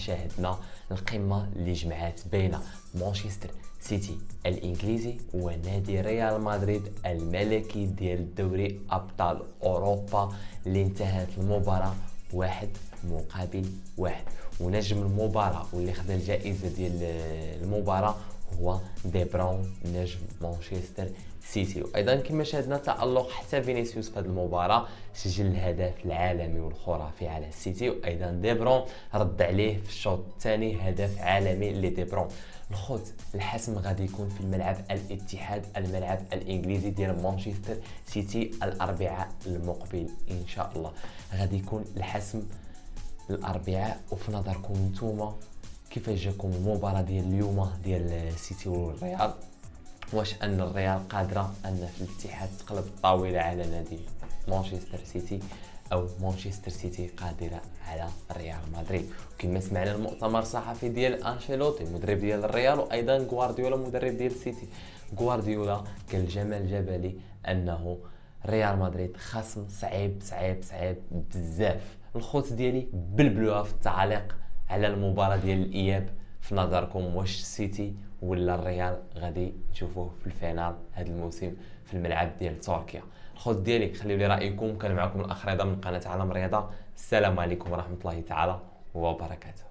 شاهدنا القمه اللي جمعات بين مانشستر سيتي الانجليزي ونادي ريال مدريد الملكي ديال دوري ابطال اوروبا اللي انتهت المباراه 1-1. ونجم المباراه واللي خد الجائزه ديال المباراه هو دي برون نجم مانشستر سيتي. وايضا كما شاهدنا تالق حتى فينيسيوس في هذه المباراه، سجل الهدف العالمي والخرافي على السيتي. وايضا دي برون رد عليه في الشوط الثاني هدف عالمي لدي برون. الخوت الحسم غادي يكون في الملعب الاتحاد، الملعب الانجليزي ديال مانشستر سيتي الاربعاء المقبل ان شاء الله. غادي يكون الحسم الاربعاء. وفي نظركم نتوما كيفاش جاكم المباراه ديال اليوم ديال السيتي والريال؟ واش ان الريال قادره ان في الاتحاد تقلب الطاوله على نادي مانشستر سيتي، او مانشستر سيتي قادره على ريال مدريد؟ وكما سمعنا المؤتمر الصحفي ديال انشيلوتي مدرب ديال الريال، وايضا غوارديولا مدرب ديال السيتي. غوارديولا قال جمال جبلي انه ريال مدريد خصم صعيب صعيب صعيب بزاف. الخوت ديالي بلبلوها في التعليق على المباراه ديال الاياب. في نظركم واش السيتي ولا الريال غادي نشوفوه في الفينال هذا الموسم في الملعب ديال تركيا؟ الخوت ديالي خليوا لي رايكم. كان معكم الاخ رضا من قناه عالم رياضه. السلام عليكم ورحمه الله تعالى وبركاته.